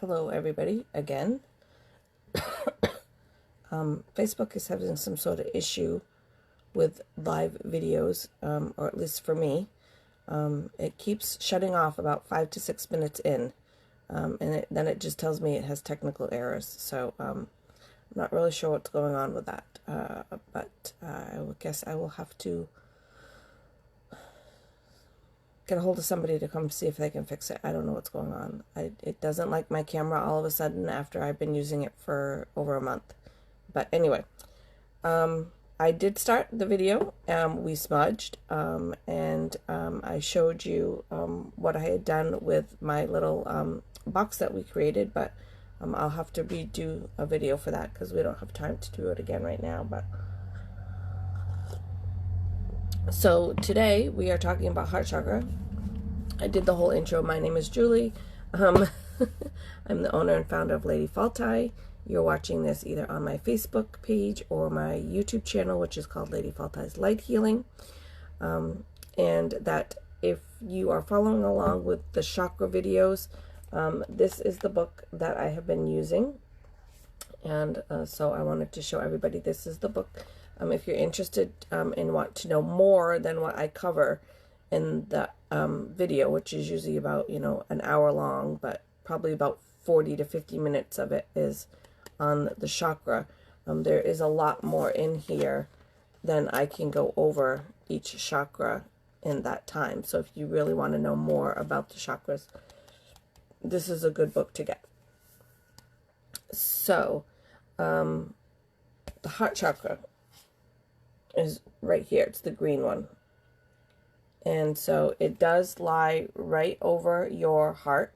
Hello everybody again. Facebook is having some sort of issue with live videos, or at least for me. It keeps shutting off about 5 to 6 minutes in, and then it just tells me it has technical errors. So I'm not really sure what's going on with that, but I guess I will have to get a hold of somebody to come see if they can fix it. I don't know what's going on. It doesn't like my camera all of a sudden after I've been using it for over a month. But anyway, I did start the video. We smudged, and I showed you what I had done with my little box that we created, but I'll have to redo a video for that because we don't have time to do it again right now. But so today we are talking about heart chakra. I did the whole intro. My name is Julie. I'm the owner and founder of Lady Faltai. You're watching this either on my Facebook page or my YouTube channel, which is called Lady Faltai's Light Healing. And that if you are following along with the chakra videos, this is the book that I have been using. And so I wanted to show everybody this is the book. If you're interested and want to know more than what I cover in the video, which is usually about, an hour long, but probably about 40 to 50 minutes of it is on the chakra. There is a lot more in here than I can go over each chakra in that time. So if you really want to know more about the chakras, this is a good book to get. So, the heart chakra is right here. It's the green one. And so it does lie right over your heart.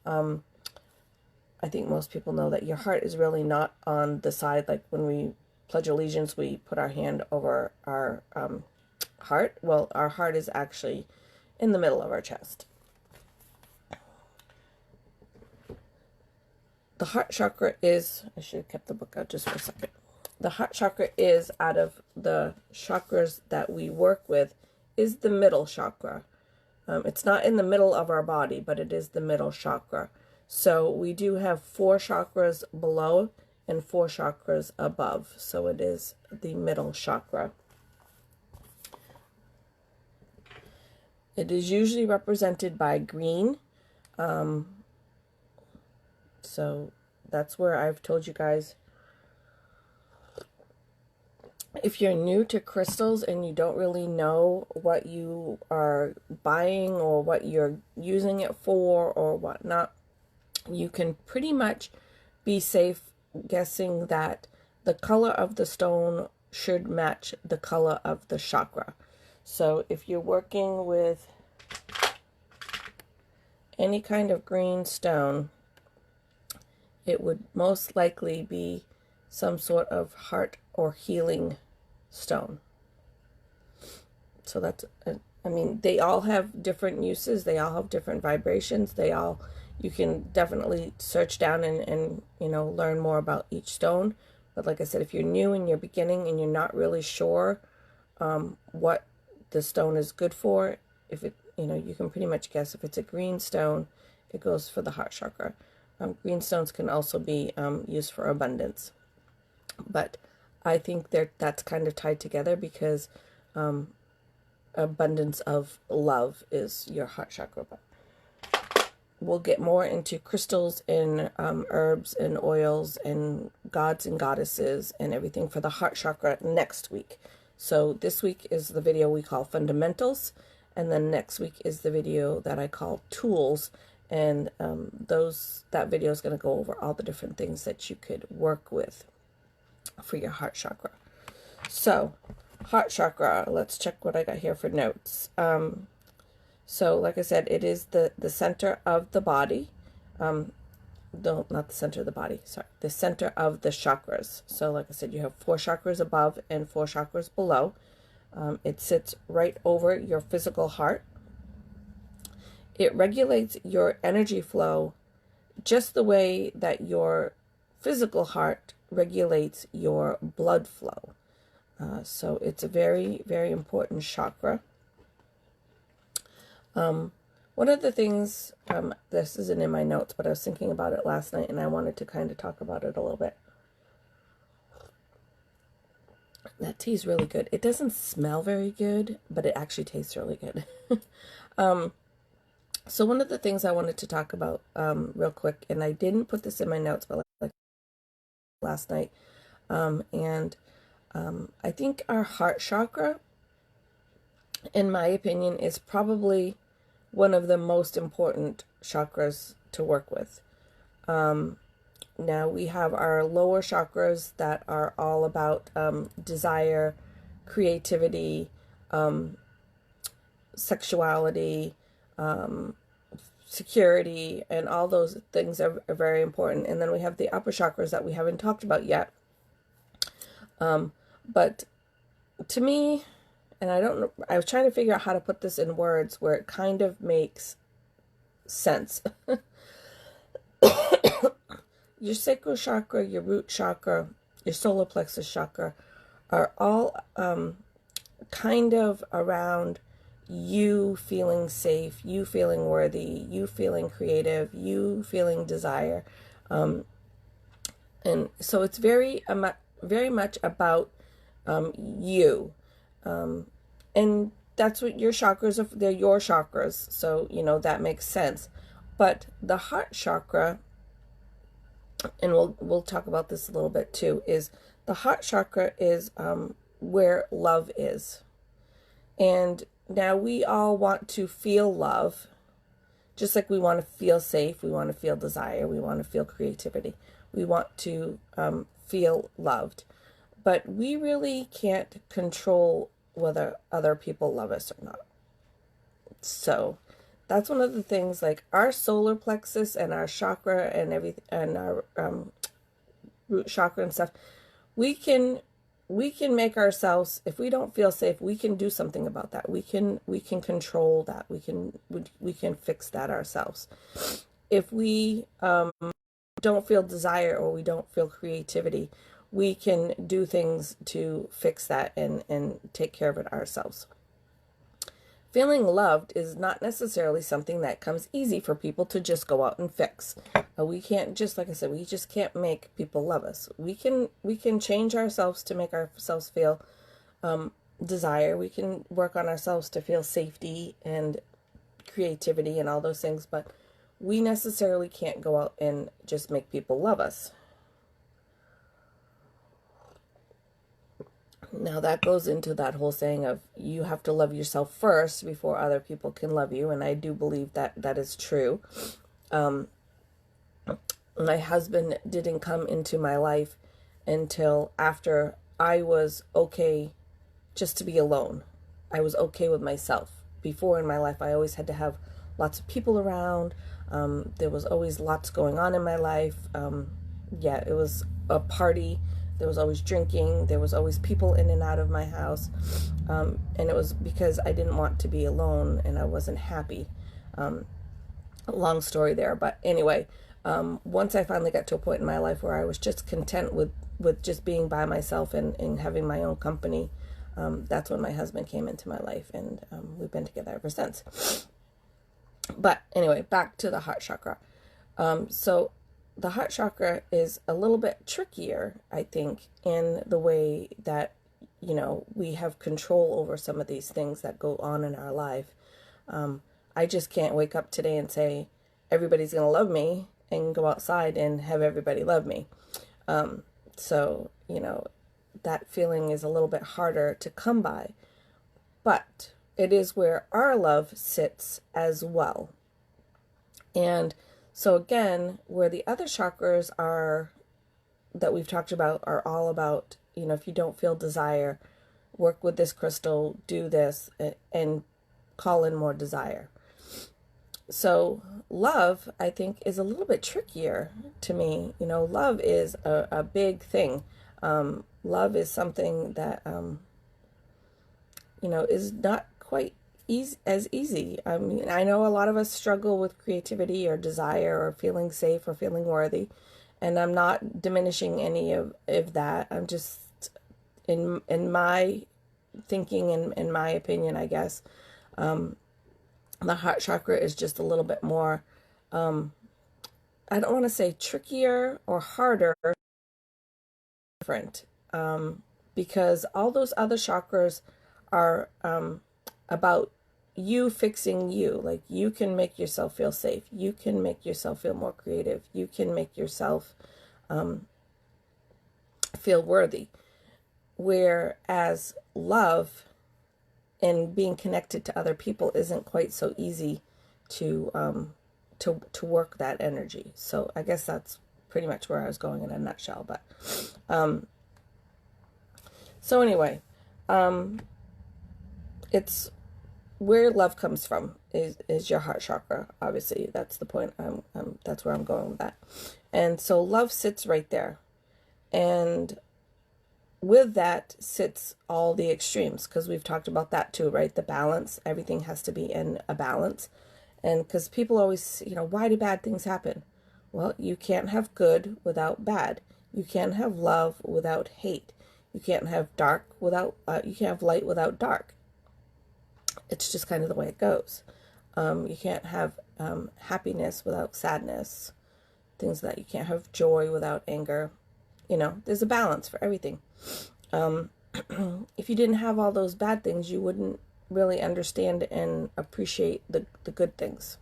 I think most people know that your heart is really not on the side. Like when we pledge allegiance, we put our hand over our heart. Well, our heart is actually in the middle of our chest. The heart chakra is, I should have kept the book out just for a second. The heart chakra is, out of the chakras that we work with, is the middle chakra. It's not in the middle of our body, but it is the middle chakra. So we do have 4 chakras below and 4 chakras above. So it is the middle chakra. It is usually represented by green. So that's where I've told you guys, if you're new to crystals and you don't really know what you are buying or what you're using it for or whatnot, you can pretty much be safe guessing that the color of the stone should match the color of the chakra. So if you're working with any kind of green stone, it would most likely be some sort of heart or healing stone. So that's, I mean, they all have different uses. They all have different vibrations. You can definitely search down and learn more about each stone. But like I said, if you're new and you're beginning and you're not really sure what the stone is good for, if it, you can pretty much guess. If it's a green stone, it goes for the heart chakra. Green stones can also be used for abundance. But I think that's kind of tied together because abundance of love is your heart chakra. But we'll get more into crystals and herbs and oils and gods and goddesses and everything for the heart chakra next week. So this week is the video we call Fundamentals, and then next week is the video that I call Tools. And that video is going to go over all the different things that you could work with for your heart chakra. So, heart chakra, let's check what I got here for notes. So, like I said, it is the center of the body. No, not the center of the body, sorry. The center of the chakras. So, like I said, you have 4 chakras above and 4 chakras below. It sits right over your physical heart. It regulates your energy flow just the way that your physical heart regulates your blood flow. So it's a very, very important chakra. One of the things, this isn't in my notes, but I was thinking about it last night and I wanted to kind of talk about it a little bit. That tea is really good. It doesn't smell very good, but it actually tastes really good. So one of the things I wanted to talk about real quick, and I didn't put this in my notes, but like last night, and I think our heart chakra, in my opinion, is probably one of the most important chakras to work with. Now we have our lower chakras that are all about desire, creativity, sexuality, security, and all those things are very important. And then we have the upper chakras that we haven't talked about yet. But to me, and I don't know, I was trying to figure out how to put this in words where it kind of makes sense. Your sacral chakra, your root chakra, your solar plexus chakra are all kind of around you feeling safe, you feeling worthy, you feeling creative, you feeling desire. And so it's very much about you. And that's what your chakras are. They're your chakras. So, that makes sense. But the heart chakra, and we'll talk about this a little bit too, is the heart chakra is where love is. And now we all want to feel love, just like we want to feel safe, we want to feel desire, we want to feel creativity, we want to feel loved. But we really can't control whether other people love us or not. So that's one of the things, like our solar plexus and our chakra and everything, and our root chakra and stuff, we can make ourselves, if we don't feel safe, we can do something about that. We can control that. We can fix that ourselves. If we don't feel desire or we don't feel creativity, we can do things to fix that and take care of it ourselves. Feeling loved is not necessarily something that comes easy for people to just go out and fix. We can't just, like I said, we just can't make people love us. We can change ourselves to make ourselves feel desire. We can work on ourselves to feel safety and creativity and all those things, but we necessarily can't go out and just make people love us. Now that goes into that whole saying of you have to love yourself first before other people can love you. And I do believe that that is true. My husband didn't come into my life until after I was okay just to be alone. I was okay with myself. Before in my life, I always had to have lots of people around. There was always lots going on in my life. It was a party. There was always drinking. There was always people in and out of my house. And it was because I didn't want to be alone and I wasn't happy. Long story there. But anyway, once I finally got to a point in my life where I was just content with just being by myself and having my own company, that's when my husband came into my life. And we've been together ever since. But anyway, back to the heart chakra. So the heart chakra is a little bit trickier, I think, in the way that, we have control over some of these things that go on in our life. I just can't wake up today and say, everybody's going to love me and go outside and have everybody love me. So, that feeling is a little bit harder to come by. But it is where our love sits as well. And so again, where the other chakras are, that we've talked about, are all about, if you don't feel desire, work with this crystal, do this, and call in more desire. So love, I think, is a little bit trickier to me. Love is a big thing. Love is something that, is not quite as easy. I mean, I know a lot of us struggle with creativity or desire or feeling safe or feeling worthy, and I'm not diminishing any of that. I'm just, in my thinking and in my opinion, I guess, The heart chakra is just a little bit more, I don't want to say trickier or harder, different, because all those other chakras are about you fixing you. Like, you can make yourself feel safe. You can make yourself feel more creative. You can make yourself feel worthy. Whereas love and being connected to other people isn't quite so easy to work that energy. So I guess that's pretty much where I was going in a nutshell. But so anyway, it's where love comes from is your heart chakra. Obviously, that's the point. That's where I'm going with that. And so love sits right there, and with that sits all the extremes, because we've talked about that too, right? The balance. Everything has to be in a balance. And because people always, why do bad things happen? Well, you can't have good without bad. You can't have love without hate. You can't have you can't have light without dark. It's just kind of the way it goes. You can't have happiness without sadness. Things that you can't have joy without anger. There's a balance for everything. If you didn't have all those bad things, you wouldn't really understand and appreciate the good things.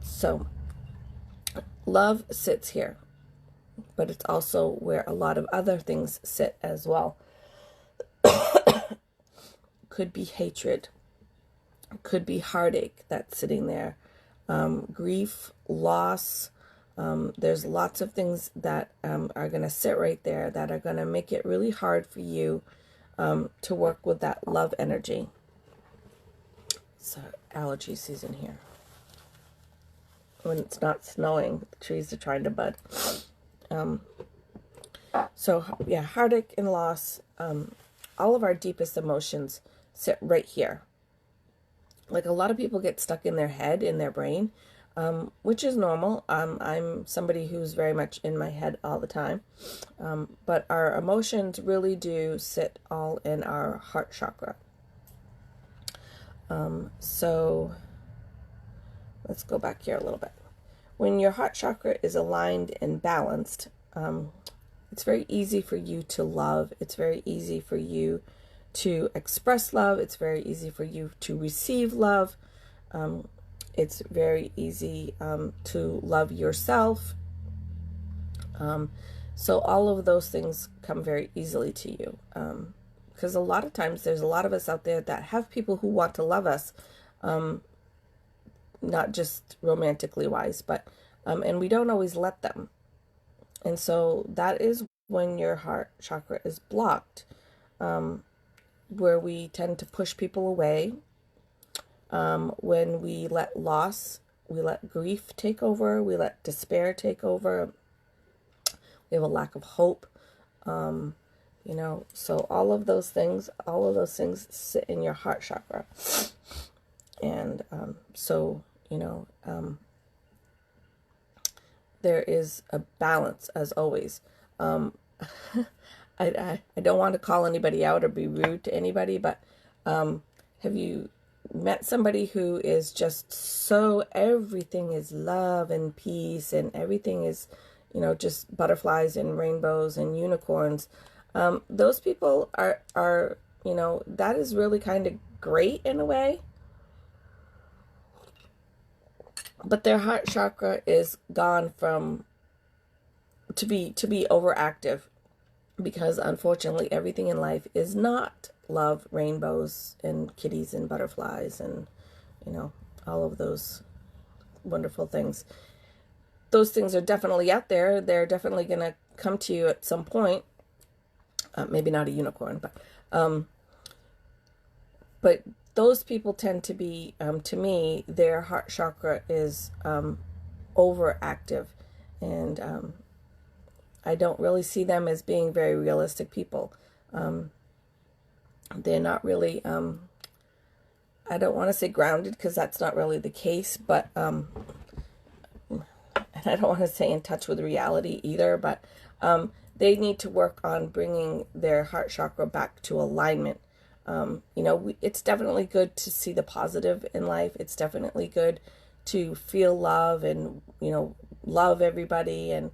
So love sits here, but it's also where a lot of other things sit as well. Could be hatred, could be heartache that's sitting there, grief, loss. There's lots of things that are going to sit right there that are going to make it really hard for you to work with that love energy. It's allergy season here. When it's not snowing, the trees are trying to bud. So yeah, heartache and loss, all of our deepest emotions sit right here. Like, a lot of people get stuck in their head, in their brain, which is normal. I'm somebody who's very much in my head all the time. But our emotions really do sit all in our heart chakra. So let's go back here a little bit. When your heart chakra is aligned and balanced, it's very easy for you to love. It's very easy for you to express love. It's very easy for you to receive love. It's very easy to love yourself. So all of those things come very easily to you. Because a lot of times there's a lot of us out there that have people who want to love us, not just romantically wise, but and we don't always let them. And so that is when your heart chakra is blocked, where we tend to push people away, when we let loss, we let grief take over, we let despair take over, we have a lack of hope, so all of those things sit in your heart chakra. And there is a balance, as always. I don't want to call anybody out or be rude to anybody, but have you met somebody who is just so everything is love and peace and everything is, just butterflies and rainbows and unicorns? Those people are that is really kind of great in a way. But their heart chakra is gone to be overactive, because unfortunately everything in life is not love, rainbows, and kitties and butterflies and all of those wonderful things. Those things are definitely out there. They're definitely going to come to you at some point. Maybe not a unicorn, but those people tend to be, to me, their heart chakra is overactive, and I don't really see them as being very realistic people. They're not really, I don't want to say grounded, because that's not really the case, but and I don't want to say in touch with reality either, but they need to work on bringing their heart chakra back to alignment. It's definitely good to see the positive in life. It's definitely good to feel love and, love everybody and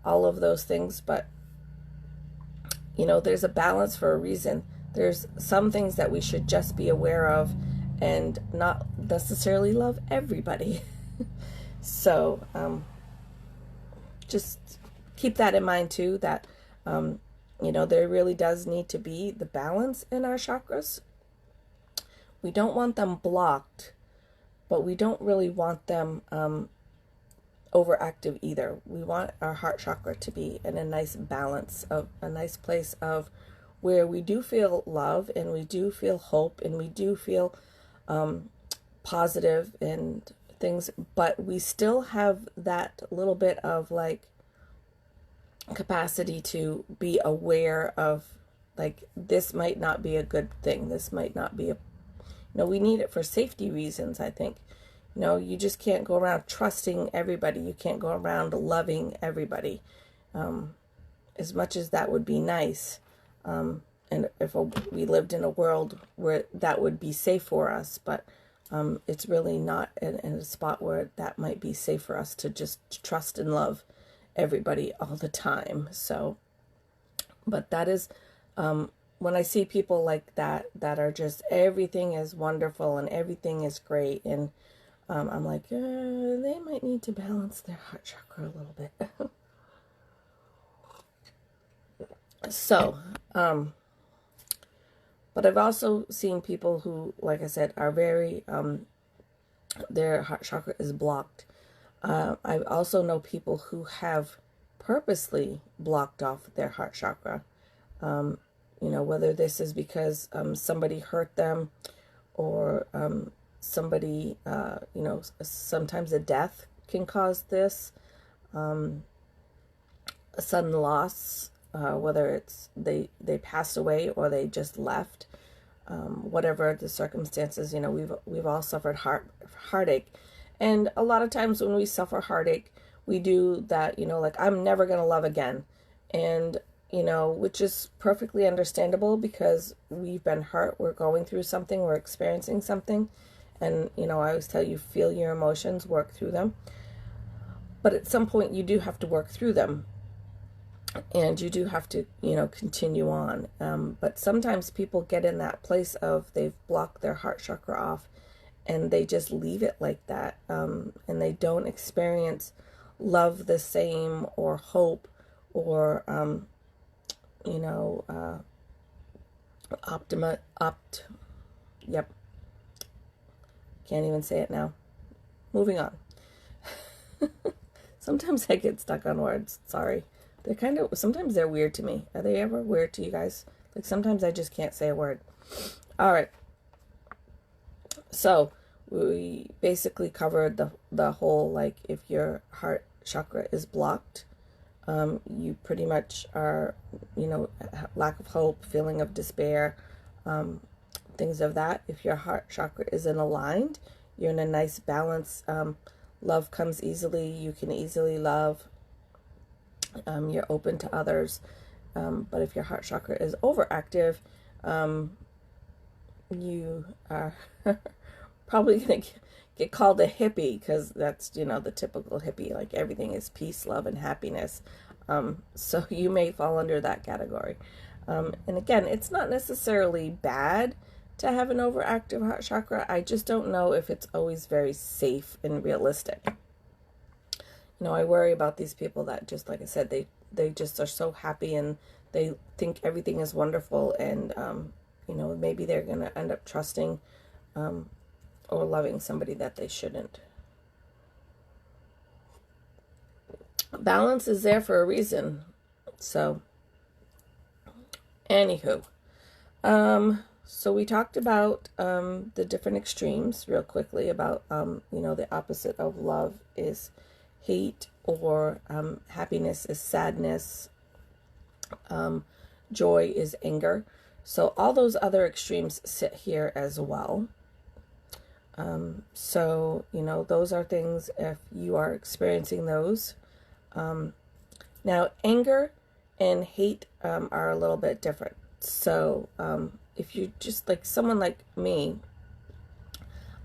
all of those things. But, there's a balance for a reason. There's some things that we should just be aware of and not necessarily love everybody. So, just keep that in mind too, that, there really does need to be the balance in our chakras. We don't want them blocked, but we don't really want them overactive either. We want our heart chakra to be in a nice balance, of a nice place of where we do feel love and we do feel hope and we do feel positive and things, but we still have that little bit of like capacity to be aware of, like, this might not be a good thing. This might not be we need it for safety reasons, I think. You just can't go around trusting everybody. You can't go around loving everybody. As much as that would be nice. And if we lived in a world where that would be safe for us, but it's really not in a spot where that might be safe for us to just trust and love everybody all the time. So, but that is, when I see people like that are just, everything is wonderful and everything is great, and I'm like, they might need to balance their heart chakra a little bit. So, but I've also seen people who, like I said, are very, their heart chakra is blocked. I also know people who have purposely blocked off their heart chakra. Whether this is because somebody hurt them, or somebody, sometimes a death can cause this, a sudden loss, whether it's they passed away or they just left, whatever the circumstances. We've all suffered heartache. And a lot of times when we suffer heartache, we do that, like, I'm never going to love again. And, which is perfectly understandable because we've been hurt. We're going through something. We're experiencing something. And, I always tell you, feel your emotions, work through them. But at some point, you do have to work through them. And you do have to, continue on. But sometimes people get in that place of they've blocked their heart chakra off, and they just leave it like that, and they don't experience love the same, or hope, or can't even say it now. Moving on. Sometimes I get stuck on words. Sorry. Sometimes they're weird to me. Are they ever weird to you guys? Like, sometimes I just can't say a word. All right. So we basically covered the whole, like, if your heart chakra is blocked, you pretty much are, lack of hope, feeling of despair, things of that. If your heart chakra isn't aligned, you're in a nice balance. Love comes easily. You can easily love. You're open to others. But if your heart chakra is overactive, you are probably going to get called a hippie, because that's, the typical hippie, like everything is peace, love, and happiness. So you may fall under that category. And again, it's not necessarily bad to have an overactive heart chakra. I just don't know if it's always very safe and realistic. I worry about these people that, just like I said, they just are so happy and they think everything is wonderful, and maybe they're going to end up trusting or loving somebody that they shouldn't. Balance is there for a reason. So, anywho, so we talked about the different extremes real quickly, about the opposite of love is hate, or happiness is sadness, joy is anger. So all those other extremes sit here as well. So, those are things, if you are experiencing those. Now, anger and hate are a little bit different. So if you just like someone like me,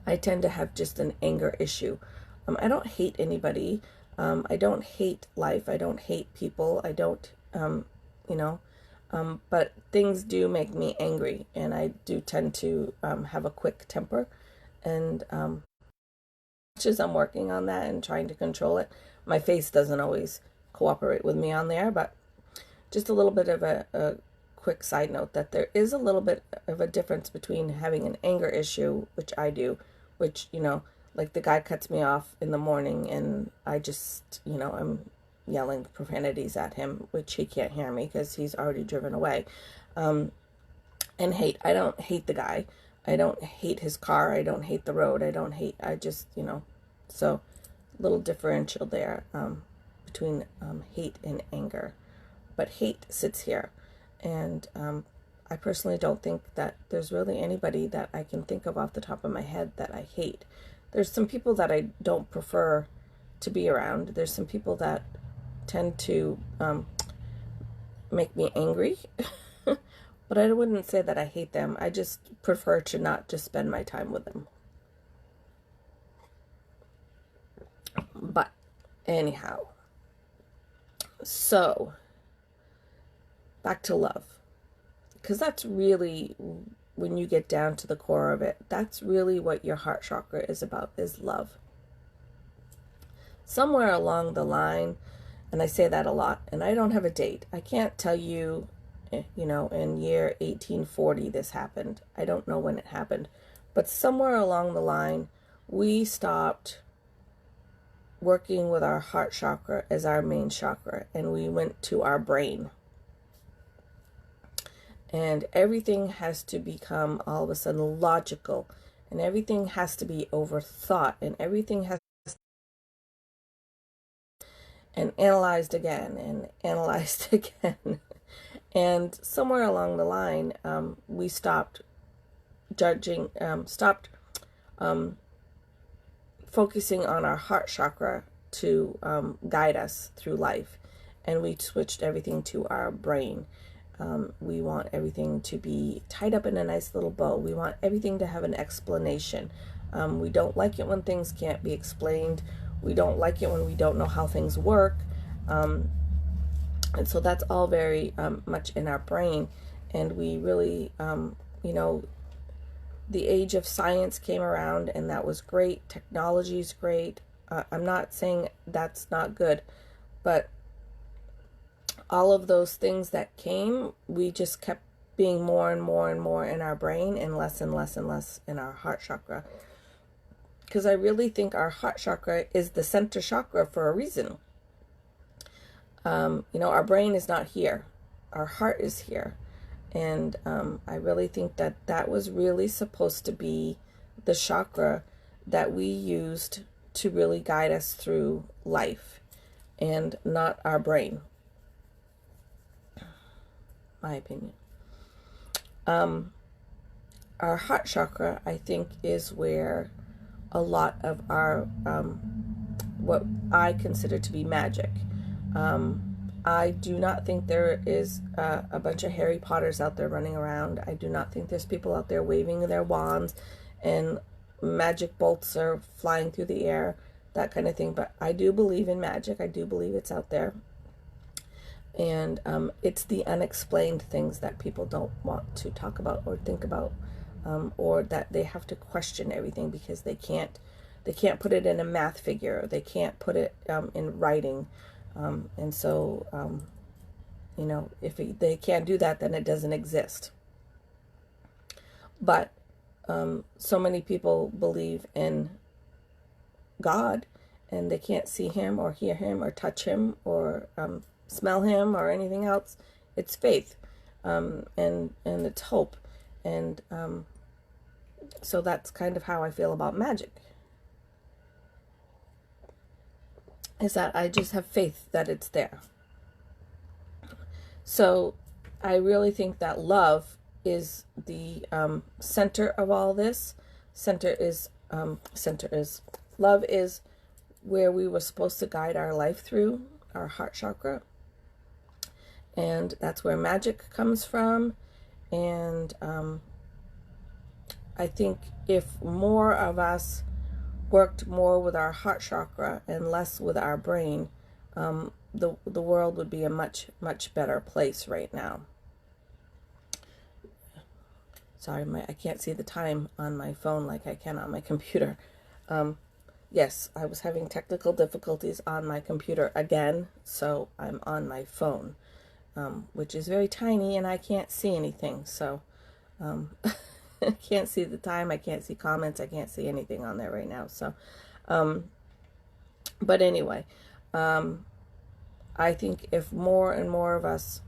I tend to have just an anger issue. I don't hate anybody. I don't hate life. I don't hate people. I don't, you know, but things do make me angry, and I do tend to have a quick temper. And much as I'm working on that and trying to control it, my face doesn't always cooperate with me on there. But just a little bit of a quick side note that there is a little bit of a difference between having an anger issue, which I do, which, you know, like the guy cuts me off in the morning and I just, you know, I'm yelling profanities at him, which he can't hear me because he's already driven away. And hate, I don't hate the guy. I don't hate his car. I don't hate the road. I just, you know, so little differential there between hate and anger. But hate sits here. And I personally don't think that there's really anybody that I can think of off the top of my head that I hate. There's some people that I don't prefer to be around. There's some people that tend to make me angry. But I wouldn't say that I hate them. I just prefer to not just spend my time with them. But anyhow, so back to love. Because that's really, when you get down to the core of it, that's really what your heart chakra is about, is love. Somewhere along the line, and I say that a lot, and I don't have a date. I can't tell you, you know, in year 1840 this happened. I don't know when it happened. But somewhere along the line, we stopped working with our heart chakra as our main chakra, and we went to our brain. And everything has to become all of a sudden logical, and everything has to be overthought, and everything has and analyzed again and analyzed again. And somewhere along the line, we stopped judging, stopped focusing on our heart chakra to guide us through life, and we switched everything to our brain. We want everything to be tied up in a nice little bow. We want everything to have an explanation. We don't like it when things can't be explained. We don't like it when we don't know how things work. And so that's all very much in our brain. And we really, you know, the age of science came around, and that was great. Technology is great. I'm not saying that's not good, but all of those things that came, we just kept being more and more and more in our brain and less and less and less in our heart chakra. Because I really think our heart chakra is the center chakra for a reason. You know, our brain is not here. Our heart is here. And I really think that that was really supposed to be the chakra that we used to really guide us through life, and not our brain. My opinion. Our heart chakra, I think, is where a lot of our what I consider to be magic. I do not think there is a bunch of Harry Potters out there running around. I do not think there's people out there waving their wands and magic bolts are flying through the air, that kind of thing. But I do believe in magic. I do believe it's out there. And it's the unexplained things that people don't want to talk about or think about, or that they have to question everything because they can't put it in a math figure, or they can't put it in writing. And so, you know, if they can't do that, then it doesn't exist. But so many people believe in God, and they can't see him or hear him or touch him or smell him or anything else. It's faith, and it's hope. And so that's kind of how I feel about magic. Is that I just have faith that it's there. So I really think that love is the center of all this. Love is where we were supposed to guide our life through, our heart chakra. And that's where magic comes from. And I think if more of us worked more with our heart chakra and less with our brain, the world would be a much, much better place right now. Sorry, I can't see the time on my phone like I can on my computer. Yes, I was having technical difficulties on my computer again, so I'm on my phone, which is very tiny and I can't see anything. So I can't see the time, I can't see comments, I can't see anything on there right now. So, but anyway, I think if more and more of us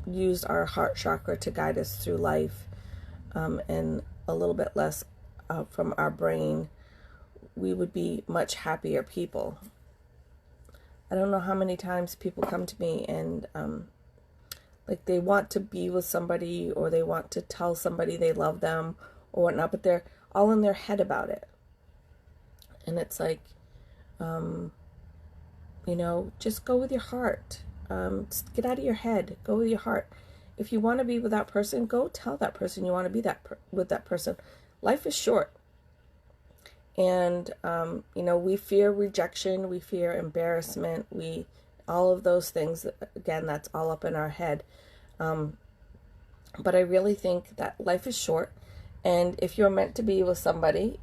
used our heart chakra to guide us through life, and a little bit less from our brain, we would be much happier people. I don't know how many times people come to me and like they want to be with somebody, or they want to tell somebody they love them or whatnot, but they're all in their head about it. And it's like, just go with your heart. Just get out of your head. Go with your heart. If you want to be with that person, go tell that person you want to be with that person. Life is short. And, we fear rejection. We fear embarrassment. All of those things, again, that's all up in our head. But I really think that life is short. And if you're meant to be with somebody,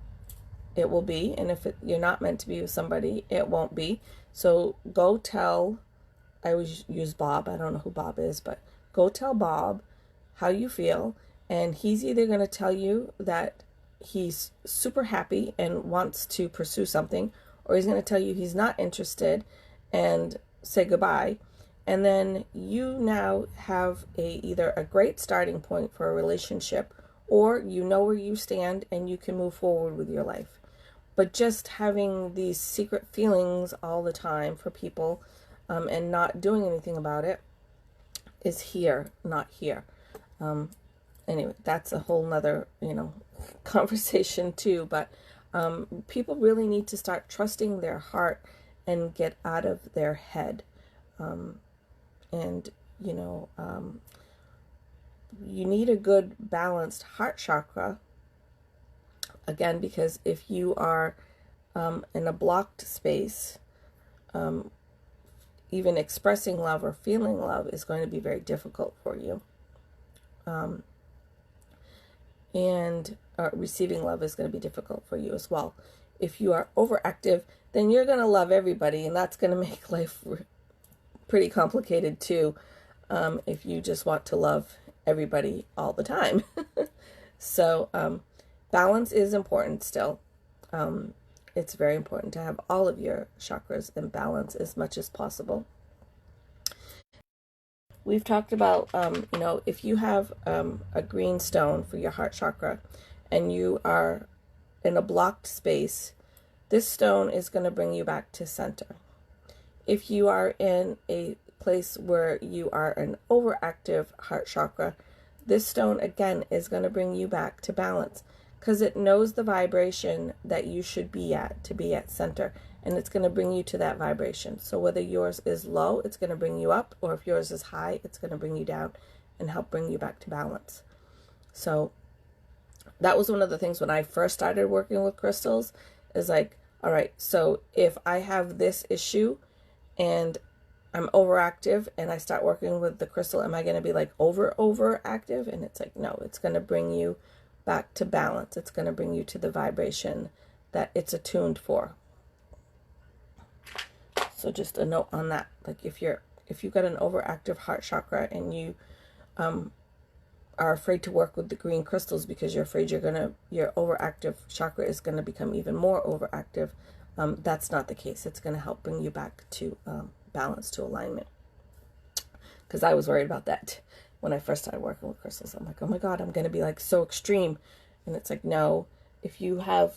it will be. And if you're not meant to be with somebody, it won't be. So go tell, I always use Bob. I don't know who Bob is, but go tell Bob how you feel, and he's either going to tell you that he's super happy and wants to pursue something, or he's going to tell you he's not interested and say goodbye. And then you now have either a great starting point for a relationship, or you know where you stand and you can move forward with your life. But just having these secret feelings all the time for people and not doing anything about it is here, not here. Anyway, that's a whole nother, conversation too. But people really need to start trusting their heart and get out of their head. You need a good balanced heart chakra. Again, because if you are in a blocked space, even expressing love or feeling love is going to be very difficult for you. And receiving love is going to be difficult for you as well. If you are overactive, then you're going to love everybody, and that's going to make life pretty complicated too, if you just want to love everybody all the time. So balance is important still. It's very important to have all of your chakras in balance as much as possible. We've talked about, if you have a green stone for your heart chakra and you are in a blocked space, this stone is going to bring you back to center. If you are in a place where you are an overactive heart chakra, this stone again is going to bring you back to balance, because it knows the vibration that you should be at to be at center, and it's going to bring you to that vibration. So whether yours is low, it's going to bring you up, or if yours is high, it's going to bring you down and help bring you back to balance. So that was one of the things when I first started working with crystals, is like, all right, so if I have this issue and I'm overactive and I start working with the crystal, am I going to be like overactive? And it's like, no, it's going to bring you back to balance. It's going to bring you to the vibration that it's attuned for. So just a note on that. Like if you've got an overactive heart chakra and you are afraid to work with the green crystals because you're afraid your overactive chakra is going to become even more overactive, that's not the case. It's going to help bring you back to balance, to alignment. Because I was worried about that when I first started working with crystals. I'm like, oh my God, I'm going to be like so extreme. And it's like, no, if you have,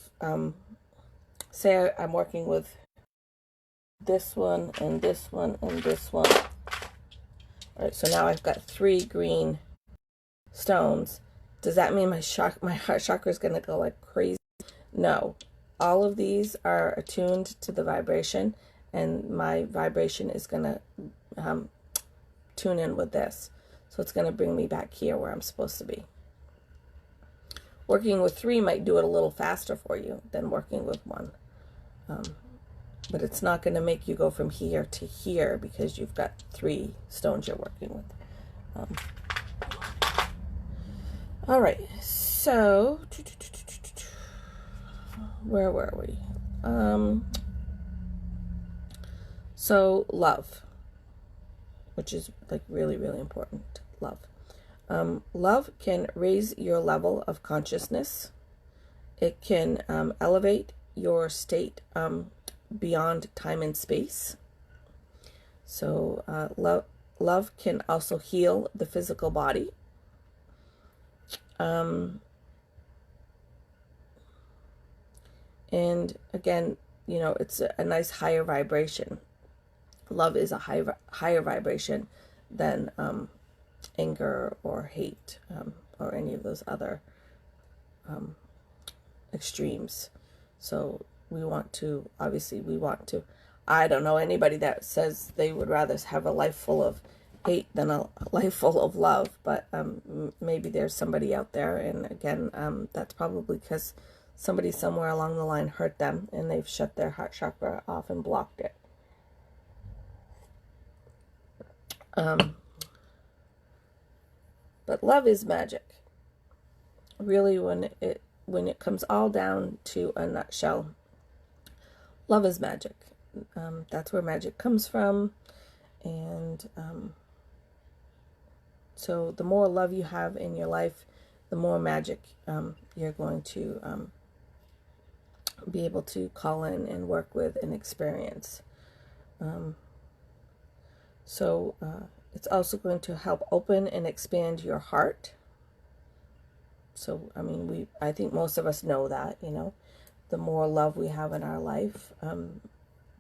say I'm working with this one and this one and this one. All right, so now I've got 3 green stones. Does that mean my heart chakra is going to go like crazy? No. All of these are attuned to the vibration, and my vibration is going to tune in with this. So it's going to bring me back here where I'm supposed to be. Working with 3 might do it a little faster for you than working with 1. But it's not going to make you go from here to here because you've got 3 stones you're working with. All right, so where were we? So love, which is like really, really important. Love. Love can raise your level of consciousness. It can elevate your state beyond time and space. So love can also heal the physical body. And again, you know, it's a nice higher vibration. Love is a higher vibration than anger or hate or any of those other extremes. So obviously we want to, I don't know anybody that says they would rather have a life full of hate than a life full of love, but maybe there's somebody out there, and again, that's probably because somebody somewhere along the line hurt them and they've shut their heart chakra off and blocked it. But love is magic. Really, when it comes all down to a nutshell, love is magic. That's where magic comes from. And so the more love you have in your life, the more magic you're going to be able to call in and work with and experience. So it's also going to help open and expand your heart. So, I mean, I think most of us know that, you know, the more love we have in our life,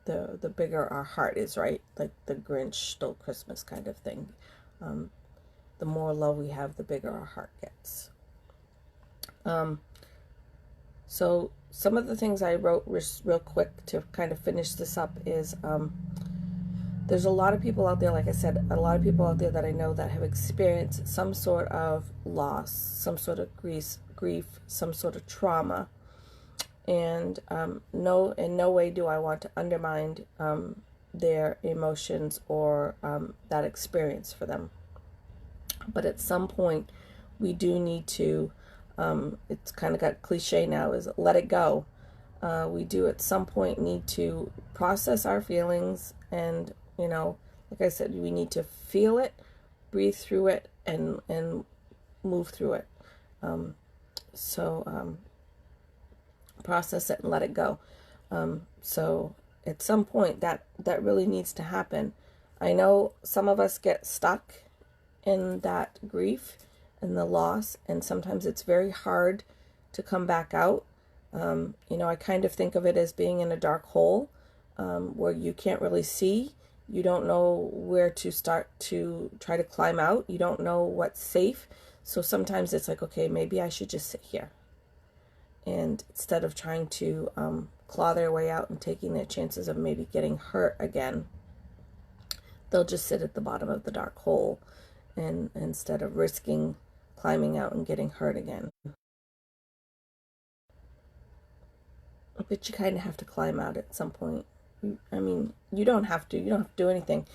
the bigger our heart is, right? Like the Grinch stole Christmas kind of thing. The more love we have, the bigger our heart gets. So some of the things I wrote real quick to kind of finish this up is, there's a lot of people out there, like I said, a lot of people out there that I know that have experienced some sort of loss, some sort of grief, some sort of trauma. And in no way do I want to undermine their emotions or that experience for them. But at some point, we do need to, it's kind of got cliche now, is let it go. We do at some point need to process our feelings, and, you know, like I said, we need to feel it, breathe through it, and move through it. Process it and let it go. So at some point that really needs to happen. I know some of us get stuck in that grief and the loss, and sometimes it's very hard to come back out. You know, I kind of think of it as being in a dark hole where you can't really see. You don't know where to start to try to climb out. You don't know what's safe. So sometimes it's like, okay, maybe I should just sit here. And instead of trying to claw their way out and taking their chances of maybe getting hurt again, they'll just sit at the bottom of the dark hole, and instead of risking climbing out and getting hurt again. But you kind of have to climb out at some point. I mean, you don't have to do anything.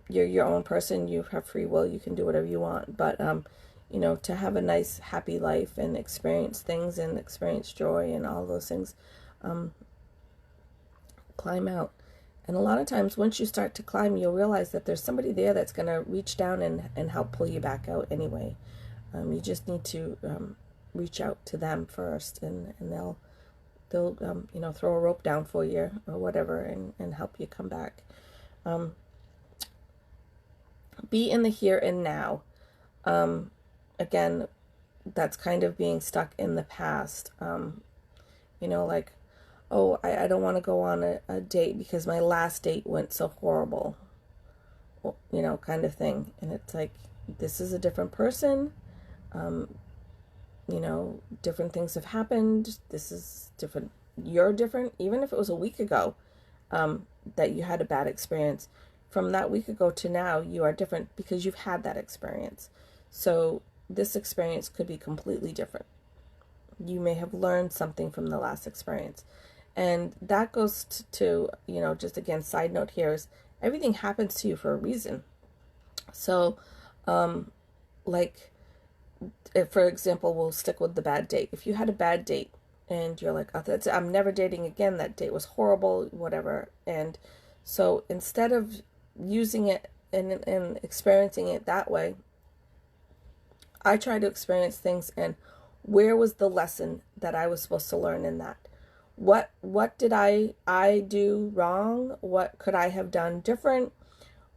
You're your own person. You have free will. You can do whatever you want. But you know, to have a nice, happy life and experience things and experience joy and all those things, climb out. And a lot of times, once you start to climb, you'll realize that there's somebody there that's going to reach down and help pull you back out anyway. You just need to reach out to them first, and they'll you know, throw a rope down for you or whatever and help you come back. Be in the here and now. Again, that's kind of being stuck in the past. You know, like, oh, I don't want to go on a date because my last date went so horrible, you know, kind of thing. And it's like, this is a different person. You know, different things have happened. This is different. You're different. Even if it was a week ago that you had a bad experience, from that week ago to now, you are different because you've had that experience. So this experience could be completely different. You may have learned something from the last experience. And that goes to, just again, side note here is everything happens to you for a reason. So, like, if, for example, we'll stick with the bad date. If you had a bad date and you're like, oh, that's it, I'm never dating again. That date was horrible, whatever. And so instead of using it and experiencing it that way, I try to experience things and where was the lesson that I was supposed to learn in that? What did I do wrong? What could I have done different?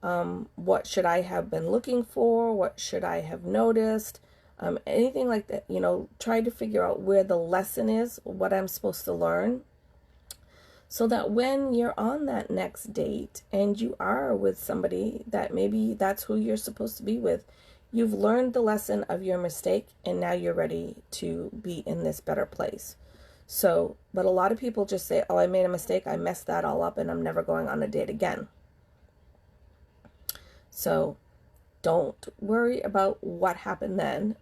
What should I have been looking for? What should I have noticed? Anything like that, try to figure out where the lesson is, what I'm supposed to learn, so that when you're on that next date and you are with somebody that maybe that's who you're supposed to be with, you've learned the lesson of your mistake and now you're ready to be in this better place. So, but a lot of people just say, oh, I made a mistake, I messed that all up and I'm never going on a date again. So don't worry about what happened then.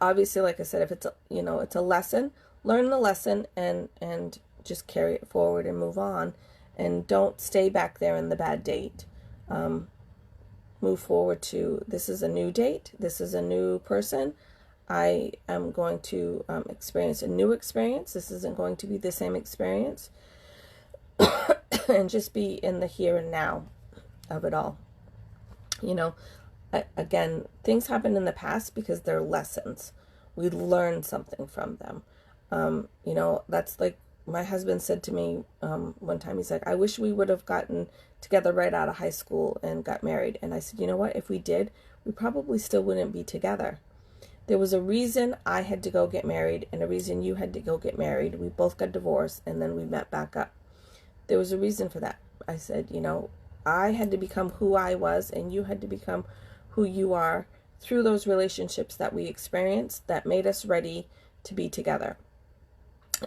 Obviously, like I said, if it's it's a lesson, learn the lesson and just carry it forward and move on, and don't stay back there in the bad date. Move forward to, this is a new date, this is a new person, I am going to experience a new experience, this isn't going to be the same experience, and just be in the here and now of it all. Again, things happen in the past because they're lessons. We learn something from them. That's like my husband said to me one time. He's like, I wish we would have gotten together right out of high school and got married. And I said, you know what? If we did, we probably still wouldn't be together. There was a reason I had to go get married and a reason you had to go get married. We both got divorced and then we met back up. There was a reason for that. I said, I had to become who I was and you had to become who you are through those relationships that we experienced that made us ready to be together.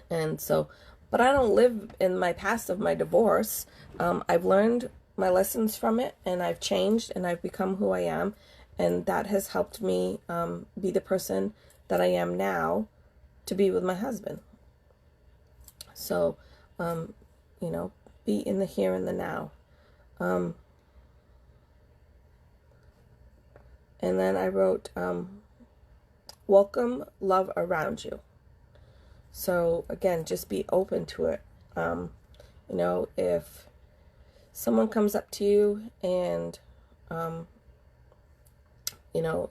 And so, but I don't live in my past of my divorce. I've learned my lessons from it and I've changed and I've become who I am. And that has helped me be the person that I am now to be with my husband. So, be in the here and the now. And then I wrote, welcome love around you. So again, just be open to it. If someone comes up to you and,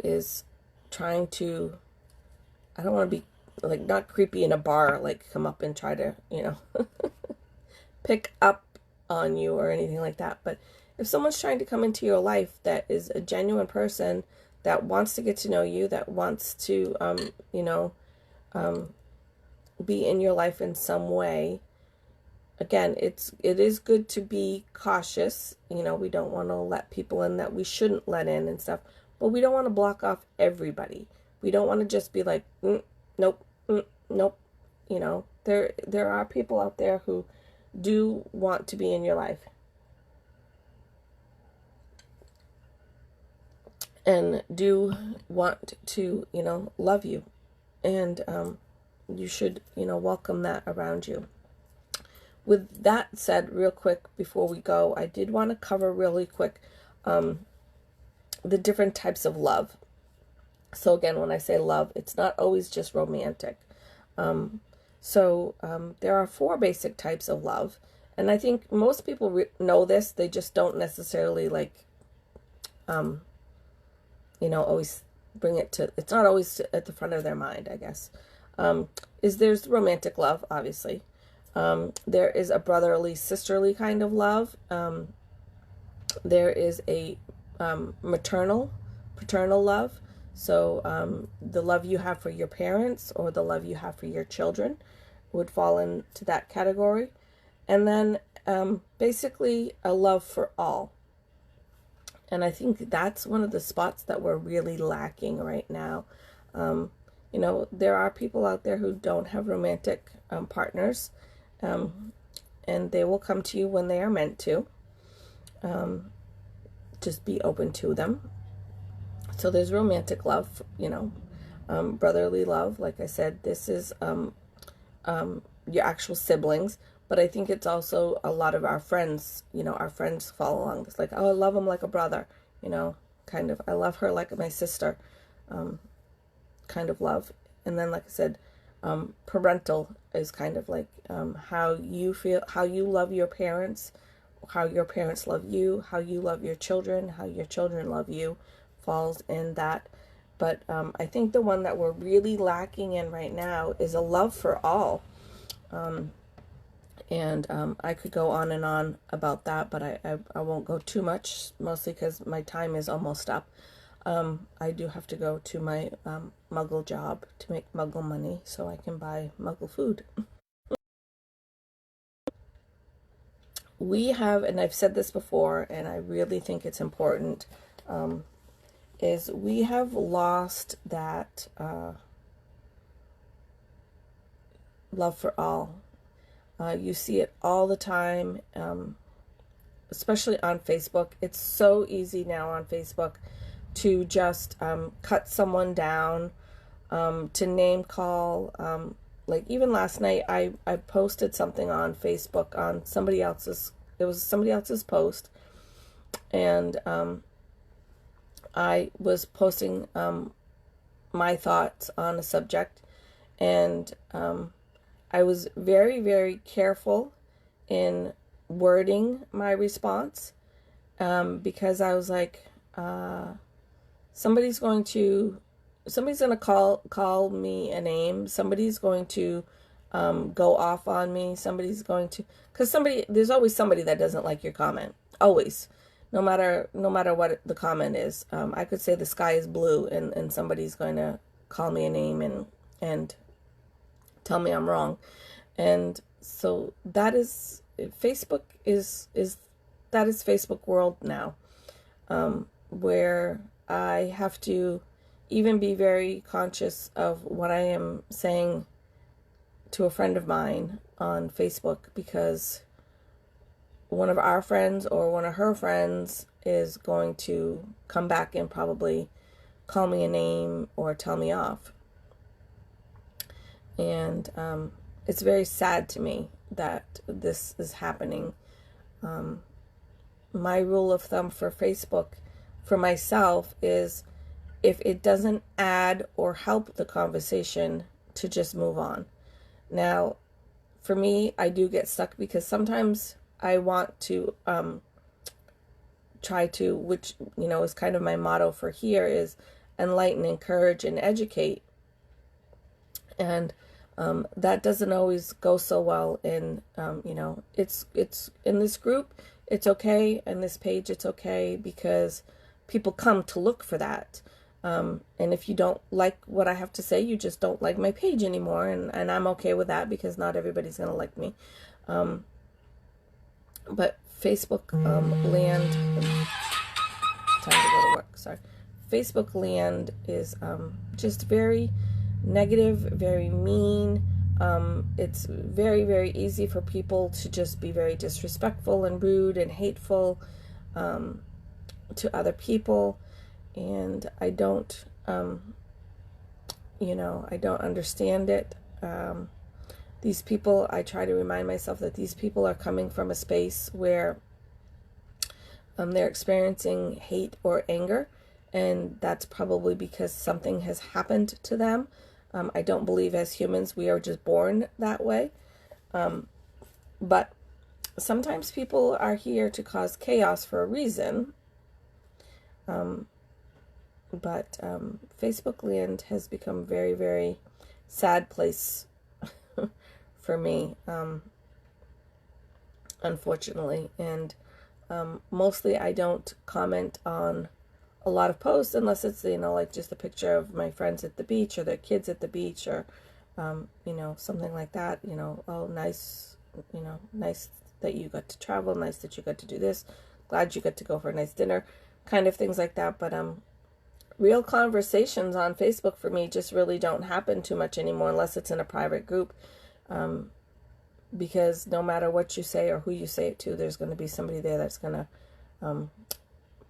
is trying to, I don't want to be like not creepy in a bar, like come up and try to, pick up on you or anything like that. But if someone's trying to come into your life that is a genuine person that wants to get to know you, that wants to, be in your life in some way, again, it is good to be cautious. We don't want to let people in that we shouldn't let in and stuff, but we don't want to block off everybody. We don't want to just be like, nope, nope. There are people out there who do want to be in your life. And do want to, love you. And you should, welcome that around you. With that said, real quick, before we go, I did want to cover really quick the different types of love. So again, when I say love, it's not always just romantic. There are 4 basic types of love. And I think most people know this. They just don't necessarily always bring it to, it's not always at the front of their mind, I guess. There's romantic love, obviously. There is a brotherly, sisterly kind of love. There is a paternal love. So the love you have for your parents or the love you have for your children would fall into that category. And then basically a love for all. And I think that's one of the spots that we're really lacking right now. There are people out there who don't have romantic partners, and they will come to you when they are meant to. just be open to them. So there's romantic love, brotherly love. Like I said, this is your actual siblings. But I think it's also a lot of our friends, our friends follow along. It's like, oh, I love him like a brother, kind of. I love her like my sister, kind of love. And then, like I said, parental is kind of like how you feel, how you love your parents, how your parents love you, how you love your children, how your children love you, falls in that. But I think the one that we're really lacking in right now is a love for all. And I could go on and on about that, but I won't go too much, mostly because my time is almost up. I do have to go to my muggle job to make muggle money so I can buy muggle food. We have, and I've said this before, and I really think it's important, is we have lost that love for all. You see it all the time, especially on Facebook. It's so easy now on Facebook to just cut someone down, to name call. Like even last night, I posted something on Facebook on somebody else's, it was somebody else's post, and I was posting my thoughts on a subject, and I was very, very careful in wording my response, because I was like, somebody's going to call me a name. Somebody's going to go off on me. Somebody's going to, because there's always somebody that doesn't like your comment. Always. No matter what the comment is. I could say the sky is blue, and somebody's going to call me a name and tell me I'm wrong. And so that is Facebook that is Facebook world now, where I have to even be very conscious of what I am saying to a friend of mine on Facebook, because one of our friends or one of her friends is going to come back and probably call me a name or tell me off. And it's very sad to me that this is happening. My rule of thumb for Facebook, for myself, is if it doesn't add or help the conversation, to just move on. Now, for me, I do get stuck because sometimes I want to try to, which, is kind of my motto for here, is enlighten, encourage, and educate. And that doesn't always go so well in, it's in this group, it's okay, and this page, it's okay, because people come to look for that. And if you don't like what I have to say, you just don't like my page anymore, and I'm okay with that, because not everybody's going to like me. But Facebook land, time to go to work, sorry. Facebook land is just very negative, very mean. It's very, very easy for people to just be very disrespectful and rude and hateful to other people. And I don't, I don't understand it. These people, I try to remind myself that these people are coming from a space where they're experiencing hate or anger, and that's probably because something has happened to them. I don't believe as humans we are just born that way. But sometimes people are here to cause chaos for a reason. But Facebook land has become a very, very sad place for me, unfortunately. And mostly I don't comment on a lot of posts unless it's, like just a picture of my friends at the beach or their kids at the beach, or, something like that. Oh, nice, nice that you got to travel, nice that you got to do this, glad you got to go for a nice dinner, kind of things like that. But real conversations on Facebook for me just really don't happen too much anymore, unless it's in a private group, because no matter what you say or who you say it to, there's going to be somebody there that's going to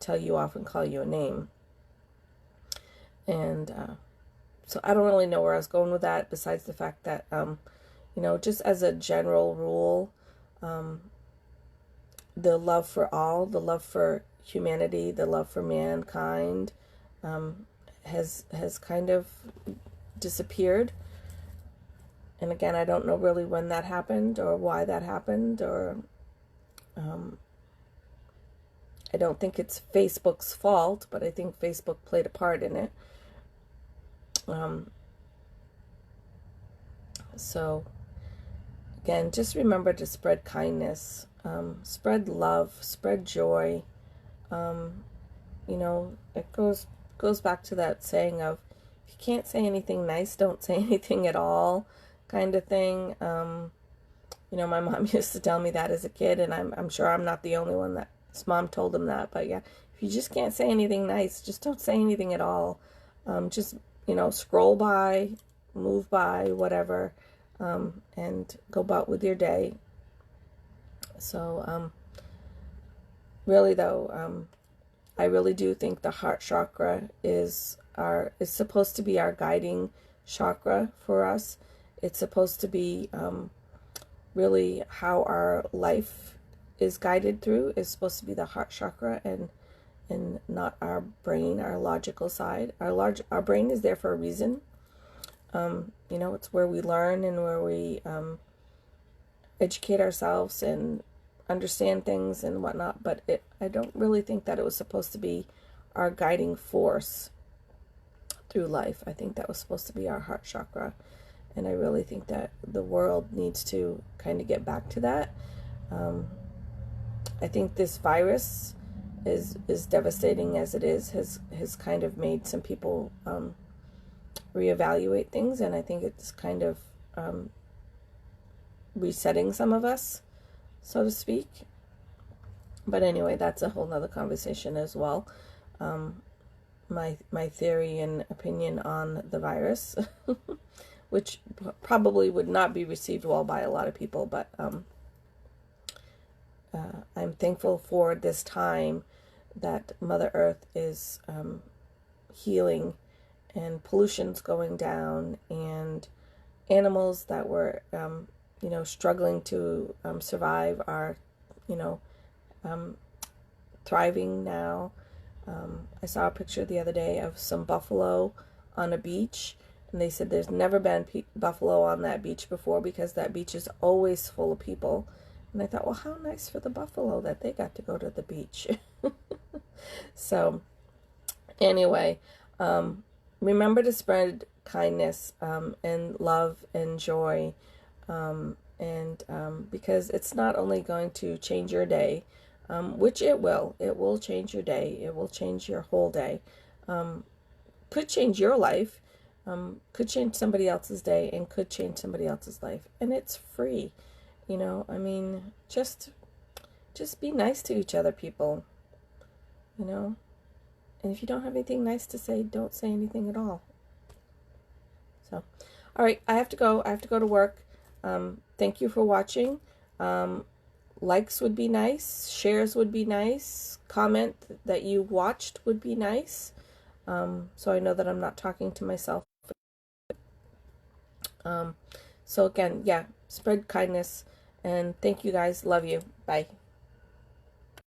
tell you off and call you a name. And so I don't really know where I was going with that, besides the fact that, just as a general rule, the love for all, the love for humanity, the love for mankind, has kind of disappeared. And again, I don't know really when that happened or why that happened, or I don't think it's Facebook's fault, but I think Facebook played a part in it. So again, just remember to spread kindness, spread love, spread joy. It goes back to that saying of, if you can't say anything nice, don't say anything at all, kind of thing. My mom used to tell me that as a kid, and I'm sure I'm not the only one that's mom told him that. But yeah, if you just can't say anything nice, just don't say anything at all. Just scroll by, move by, whatever, and go about with your day. So really though, I really do think the heart chakra is supposed to be our guiding chakra for us. It's supposed to be really how our life is guided through. Is supposed to be the heart chakra, and not our brain, our logical side. Our brain is there for a reason. It's where we learn and where we educate ourselves and understand things and whatnot. But I don't really think that it was supposed to be our guiding force through life. I think that was supposed to be our heart chakra. And I really think that the world needs to kind of get back to that. I think this virus is devastating as it is, has kind of made some people reevaluate things, and I think it's kind of resetting some of us, so to speak. But anyway, that's a whole nother conversation as well. My theory and opinion on the virus, which probably would not be received well by a lot of people, but I'm thankful for this time that Mother Earth is healing, and pollution's going down, and animals that were struggling to survive are thriving now. I saw a picture the other day of some buffalo on a beach, and they said there's never been buffalo on that beach before, because that beach is always full of people. And I thought, well, how nice for the buffalo that they got to go to the beach. So anyway, remember to spread kindness and love and joy, because it's not only going to change your day, which it will change your day, it will change your whole day, could change your life, could change somebody else's day, and could change somebody else's life, and it's free. Just be nice to each other, people, and if you don't have anything nice to say, don't say anything at all. So, all right, I have to go to work. Thank you for watching. Likes would be nice, shares would be nice, comment that you watched would be nice, so I know that I'm not talking to myself. So again, yeah, spread kindness, and thank you guys. Love you. Bye.